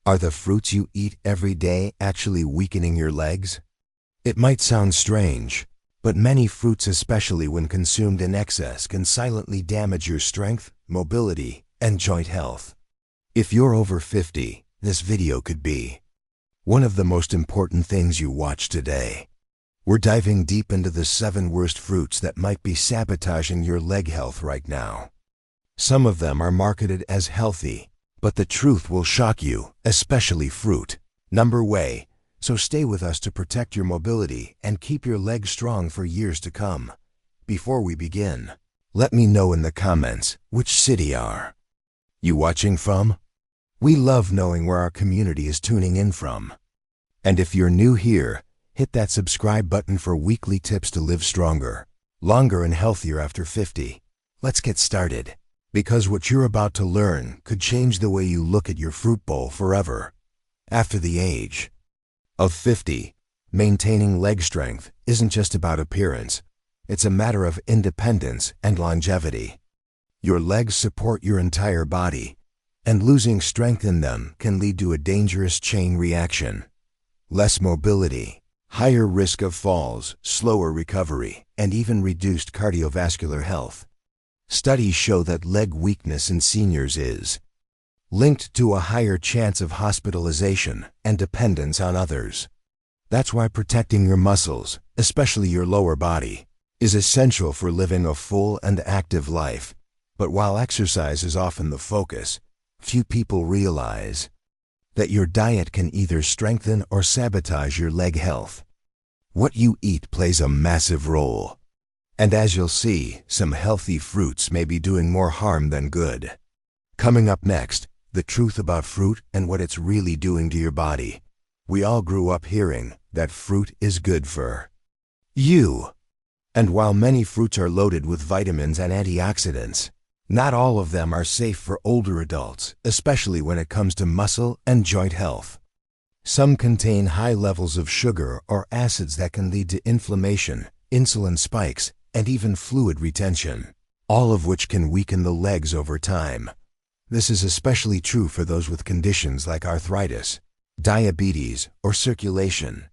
Are the fruits you eat every day actually weakening your legs? It might sound strange, but many fruits, especially when consumed in excess, can silently damage your strength, mobility, and joint health. If you're over 50, this video could be one of the most important things you watch today. We're diving deep into the 7 worst fruits that might be sabotaging your leg health right now. Some of them are marketed as healthy, but the truth will shock you, especially fruit. Number one. So stay with us to protect your mobility and keep your legs strong for years to come. Before we begin, let me know in the comments which city are you watching from? We love knowing where our community is tuning in from. And if you're new here, hit that subscribe button for weekly tips to live stronger, longer and healthier after 50. Let's get started, because what you're about to learn could change the way you look at your fruit bowl forever. After the age of 50, maintaining leg strength isn't just about appearance. It's a matter of independence and longevity. Your legs support your entire body, and losing strength in them can lead to a dangerous chain reaction. Less mobility, higher risk of falls, slower recovery, and even reduced cardiovascular health. Studies show that leg weakness in seniors is linked to a higher chance of hospitalization and dependence on others. That's why protecting your muscles, especially your lower body, is essential for living a full and active life. But while exercise is often the focus, few people realize that your diet can either strengthen or sabotage your leg health. What you eat plays a massive role. And as you'll see, some healthy fruits may be doing more harm than good. Coming up next, the truth about fruit and what it's really doing to your body. We all grew up hearing that fruit is good for you. And while many fruits are loaded with vitamins and antioxidants, not all of them are safe for older adults, especially when it comes to muscle and joint health. Some contain high levels of sugar or acids that can lead to inflammation, insulin spikes, and even fluid retention, all of which can weaken the legs over time. This is especially true for those with conditions like arthritis, diabetes, or circulation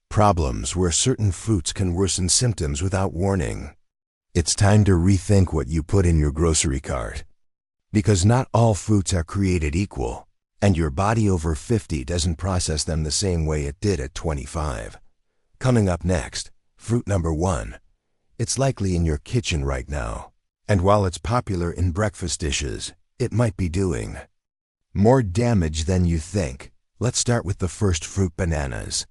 problems where certain fruits can worsen symptoms without warning. It's time to rethink what you put in your grocery cart. Because not all fruits are created equal, and your body over 50 doesn't process them the same way it did at 25. Coming up next, fruit number 1. It's likely in your kitchen right now, and while it's popular in breakfast dishes, it might be doing more damage than you think. Let's start with the first fruit, bananas.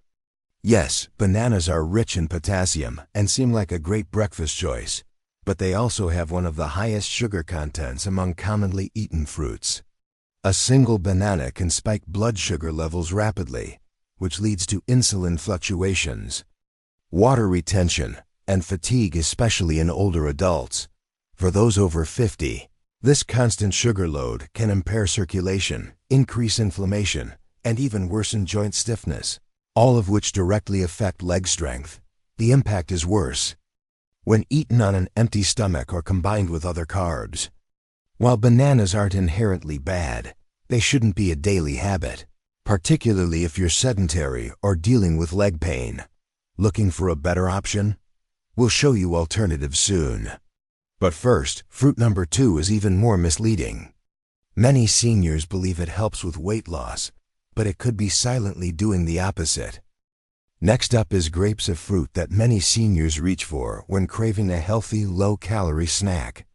Yes, bananas are rich in potassium and seem like a great breakfast choice, but they also have one of the highest sugar contents among commonly eaten fruits. A single banana can spike blood sugar levels rapidly, which leads to insulin fluctuations, water retention, and fatigue, especially in older adults. For those over 50, this constant sugar load can impair circulation, increase inflammation, and even worsen joint stiffness, all of which directly affect leg strength. The impact is worse when eaten on an empty stomach or combined with other carbs. While bananas aren't inherently bad, they shouldn't be a daily habit, particularly if you're sedentary or dealing with leg pain. Looking for a better option? We'll show you alternatives soon. But first, fruit number 2 is even more misleading. Many seniors believe it helps with weight loss, but it could be silently doing the opposite. Next up is grapes, a fruit that many seniors reach for when craving a healthy, low-calorie snack.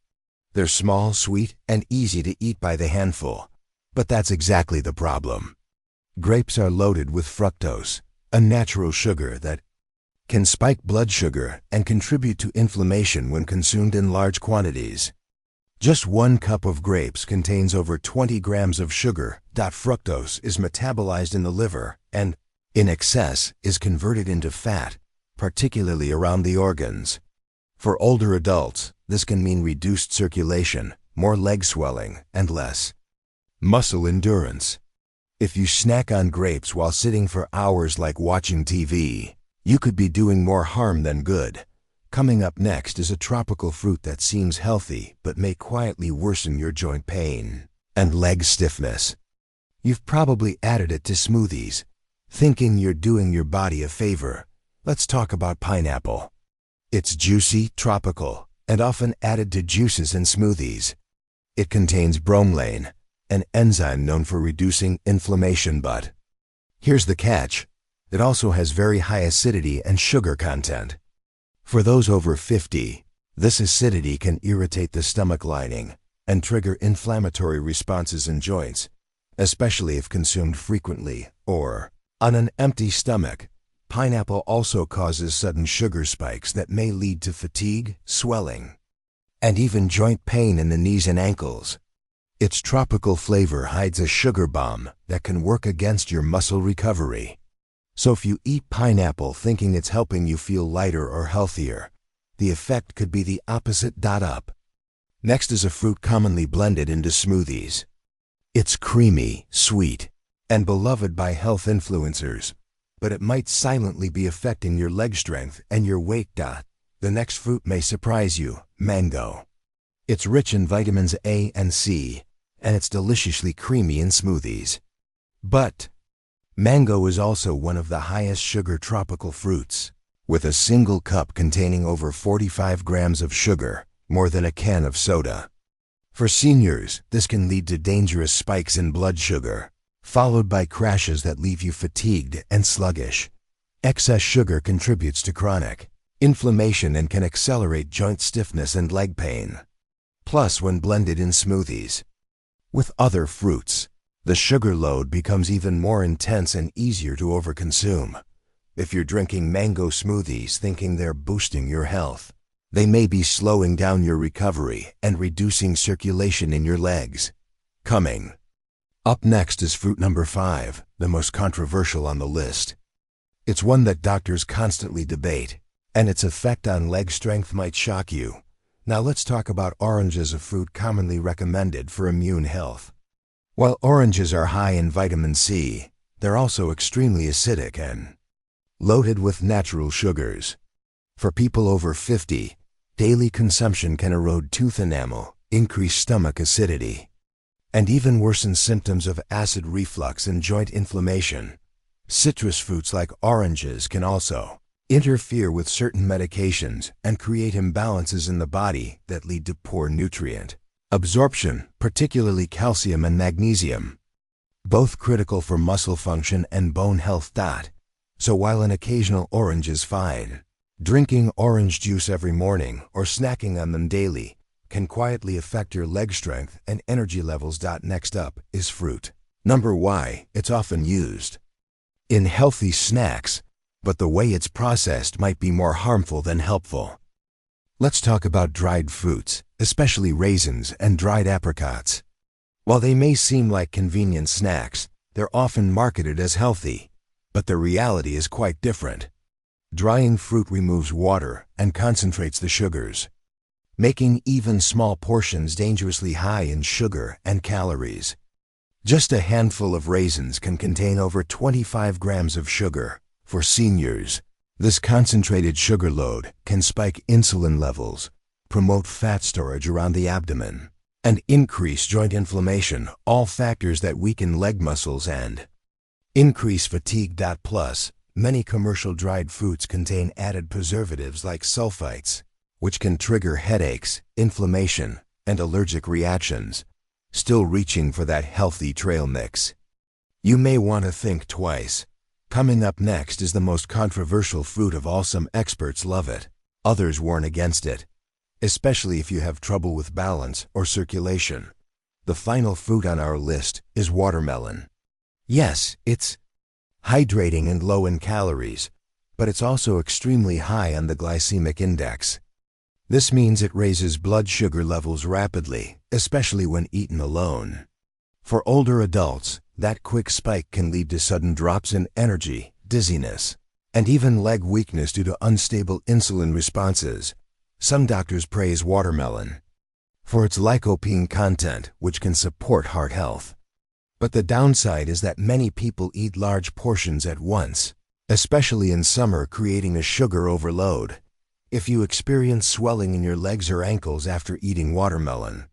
They're small, sweet, and easy to eat by the handful, but that's exactly the problem. Grapes are loaded with fructose, a natural sugar that can spike blood sugar and contribute to inflammation when consumed in large quantities. Just 1 cup of grapes contains over 20 grams of sugar. Fructose is metabolized in the liver and, in excess, is converted into fat, particularly around the organs. For older adults, this can mean reduced circulation, more leg swelling, and less muscle endurance. If you snack on grapes while sitting for hours like watching TV, you could be doing more harm than good. Coming up next is a tropical fruit that seems healthy but may quietly worsen your joint pain and leg stiffness. You've probably added it to smoothies, thinking you're doing your body a favor. Let's talk about pineapple. It's juicy, tropical, and often added to juices and smoothies. It contains bromelain, an enzyme known for reducing inflammation, but here's the catch. It also has very high acidity and sugar content. For those over 50, this acidity can irritate the stomach lining and trigger inflammatory responses in joints, especially if consumed frequently or on an empty stomach. Pineapple also causes sudden sugar spikes that may lead to fatigue, swelling, and even joint pain in the knees and ankles. Its tropical flavor hides a sugar bomb that can work against your muscle recovery. So if you eat pineapple thinking it's helping you feel lighter or healthier, the effect could be the opposite. Up. Next is a fruit commonly blended into smoothies. It's creamy, sweet, and beloved by health influencers, but it might silently be affecting your leg strength and your weight. The next fruit may surprise you: mango. It's rich in vitamins A and C, and it's deliciously creamy in smoothies. But mango is also one of the highest sugar tropical fruits, with a single cup containing over 45 grams of sugar, more than a can of soda. For seniors, this can lead to dangerous spikes in blood sugar, followed by crashes that leave you fatigued and sluggish. Excess sugar contributes to chronic inflammation and can accelerate joint stiffness and leg pain. Plus, when blended in smoothies with other fruits, the sugar load becomes even more intense and easier to overconsume. If you're drinking mango smoothies thinking they're boosting your health, they may be slowing down your recovery and reducing circulation in your legs. Coming up next is fruit number 5, the most controversial on the list. It's one that doctors constantly debate, and its effect on leg strength might shock you. Now let's talk about oranges, a fruit commonly recommended for immune health. While oranges are high in vitamin C, they're also extremely acidic and loaded with natural sugars. For people over 50, daily consumption can erode tooth enamel, increase stomach acidity, and even worsen symptoms of acid reflux and joint inflammation. Citrus fruits like oranges can also interfere with certain medications and create imbalances in the body that lead to poor nutrient absorption, particularly calcium and magnesium, both critical for muscle function and bone health. So while an occasional orange is fine, drinking orange juice every morning or snacking on them daily can quietly affect your leg strength and energy levels. Next up is fruit number Y. It's often used in healthy snacks, but the way it's processed might be more harmful than helpful. Let's talk about dried fruits, especially raisins and dried apricots. While they may seem like convenient snacks, they're often marketed as healthy, but the reality is quite different. Drying fruit removes water and concentrates the sugars, making even small portions dangerously high in sugar and calories. Just a handful of raisins can contain over 25 grams of sugar. For seniors, this concentrated sugar load can spike insulin levels, promote fat storage around the abdomen, and increase joint inflammation, all factors that weaken leg muscles and increase fatigue. Plus, many commercial dried fruits contain added preservatives like sulfites, which can trigger headaches, inflammation, and allergic reactions. Still reaching for that healthy trail mix? You may want to think twice. Coming up next is the most controversial fruit of all. Some experts love it, others warn against it, especially if you have trouble with balance or circulation. The final fruit on our list is watermelon. Yes, it's hydrating and low in calories, but it's also extremely high on the glycemic index. This means it raises blood sugar levels rapidly, especially when eaten alone. For older adults, that quick spike can lead to sudden drops in energy, dizziness, and even leg weakness due to unstable insulin responses. Some doctors praise watermelon for its lycopene content, which can support heart health. But the downside is that many people eat large portions at once, especially in summer, creating a sugar overload. If you experience swelling in your legs or ankles after eating watermelon,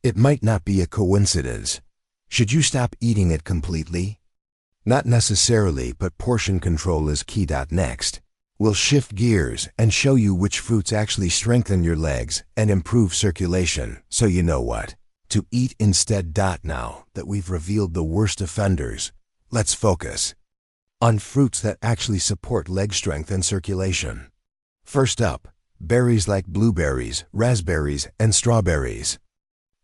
it might not be a coincidence. Should you stop eating it completely? Not necessarily, but portion control is key. Next, we'll shift gears and show you which fruits actually strengthen your legs and improve circulation, so you know what to eat instead. Now that we've revealed the worst offenders, let's focus on fruits that actually support leg strength and circulation. First up, berries like blueberries, raspberries, and strawberries.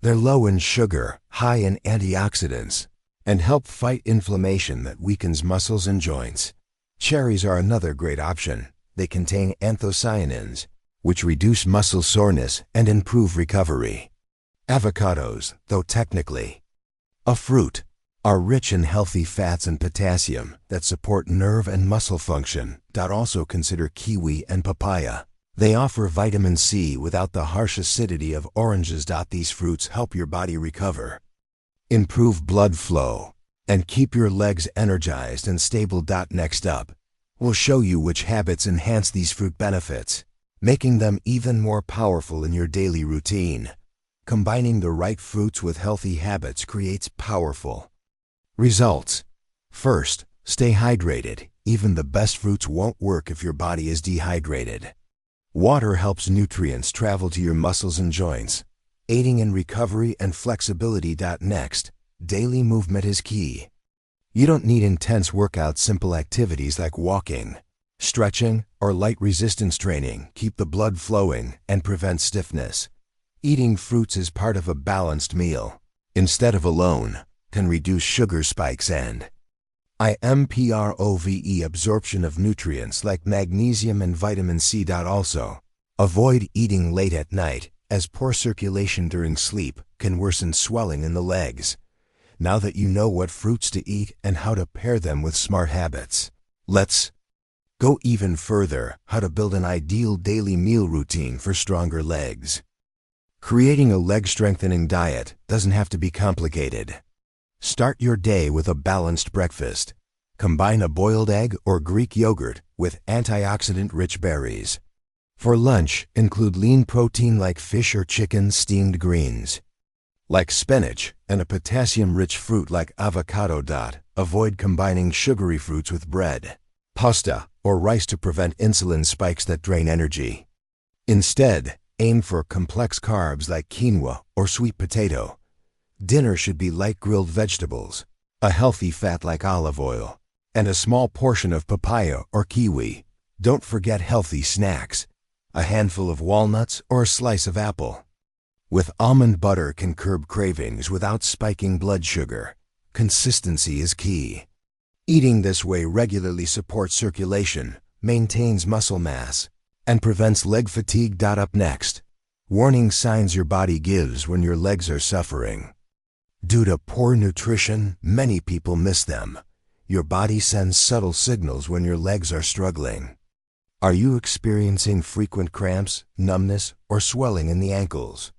They're low in sugar, high in antioxidants, and help fight inflammation that weakens muscles and joints. Cherries are another great option. They contain anthocyanins, which reduce muscle soreness and improve recovery. Avocados, though technically a fruit, are rich in healthy fats and potassium that support nerve and muscle function. Also consider kiwi and papaya. They offer vitamin C without the harsh acidity of oranges. These fruits help your body recover, improve blood flow, and keep your legs energized and stable. Next up, we'll show you which habits enhance these fruit benefits, making them even more powerful in your daily routine. Combining the right fruits with healthy habits creates powerful results. First, stay hydrated. Even the best fruits won't work if your body is dehydrated. Water helps nutrients travel to your muscles and joints, aiding in recovery and flexibility. Next, daily movement is key. You don't need intense workouts. Simple activities like walking, stretching, or light resistance training keep the blood flowing and prevent stiffness. Eating fruits as part of a balanced meal, instead of alone, can reduce sugar spikes and improve absorption of nutrients like magnesium and vitamin C. Also, avoid eating late at night, as poor circulation during sleep can worsen swelling in the legs. Now that you know what fruits to eat and how to pair them with smart habits, let's go even further. How to build an ideal daily meal routine for stronger legs. Creating a leg-strengthening diet doesn't have to be complicated. Start your day with a balanced breakfast. Combine a boiled egg or Greek yogurt with antioxidant-rich berries. For lunch, include lean protein like fish or chicken, steamed greens like spinach, and a potassium-rich fruit like avocado. Avoid combining sugary fruits with bread, pasta, or rice to prevent insulin spikes that drain energy. Instead, aim for complex carbs like quinoa or sweet potato. Dinner should be light grilled vegetables, a healthy fat like olive oil, and a small portion of papaya or kiwi. Don't forget healthy snacks, a handful of walnuts or a slice of apple. With almond butter can curb cravings without spiking blood sugar. Consistency is key. Eating this way regularly supports circulation, maintains muscle mass, and prevents leg fatigue. Up next, warning signs your body gives when your legs are suffering. Due to poor nutrition, many people miss them. Your body sends subtle signals when your legs are struggling. Are you experiencing frequent cramps, numbness, or swelling in the ankles?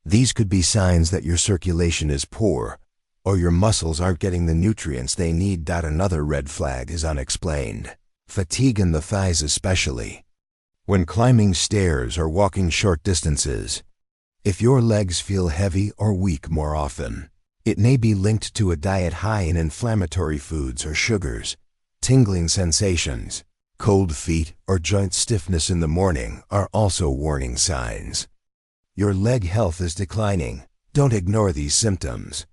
These could be signs that your circulation is poor, or your muscles aren't getting the nutrients they need. Another red flag is unexplained. Fatigue in the thighs, especially when climbing stairs or walking short distances. If your legs feel heavy or weak more often, it may be linked to a diet high in inflammatory foods or sugars. Tingling sensations, cold feet, or joint stiffness in the morning are also warning signs. Your leg health is declining. Don't ignore these symptoms.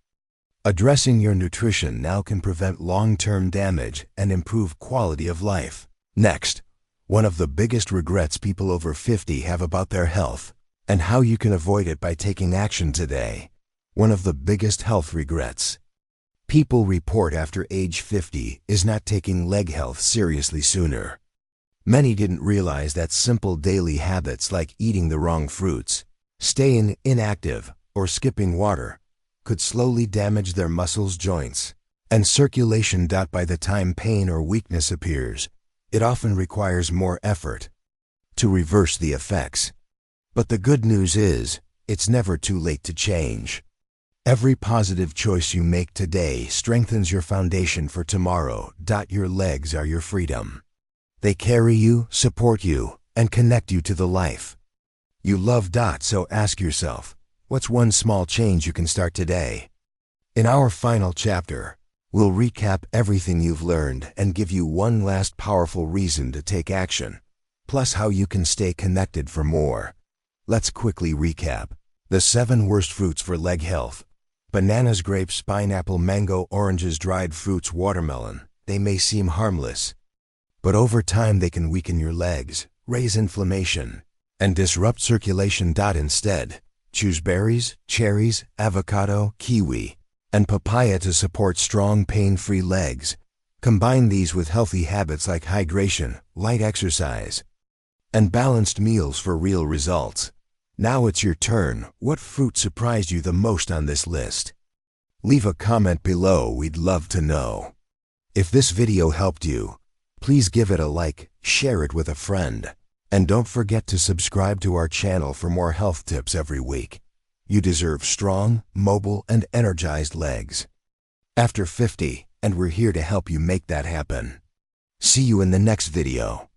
Addressing your nutrition now can prevent long-term damage and improve quality of life. Next, one of the biggest regrets people over 50 have about their health, and how you can avoid it by taking action today. One of the biggest health regrets people report after age 50 is not taking leg health seriously sooner. Many didn't realize that simple daily habits like eating the wrong fruits, staying inactive, or skipping water could slowly damage their muscles, joints, and circulation. By the time pain or weakness appears, it often requires more effort to reverse the effects. But the good news is, it's never too late to change. Every positive choice you make today strengthens your foundation for tomorrow. Your legs are your freedom. They carry you, support you, and connect you to the life you love. So ask yourself, what's one small change you can start today? In our final chapter, we'll recap everything you've learned and give you one last powerful reason to take action, plus how you can stay connected for more. Let's quickly recap. The 7 worst fruits for leg health. Bananas, grapes, pineapple, mango, oranges, dried fruits, watermelon. They may seem harmless, but over time they can weaken your legs, raise inflammation, and disrupt circulation. Instead, choose berries, cherries, avocado, kiwi, and papaya to support strong, pain-free legs. Combine these with healthy habits like hydration, light exercise, and balanced meals for real results. Now it's your turn. What fruit surprised you the most on this list? Leave a comment below, we'd love to know. If this video helped you, please give it a like, share it with a friend, and don't forget to subscribe to our channel for more health tips every week. You deserve strong, mobile, and energized legs after 50, and we're here to help you make that happen. See you in the next video.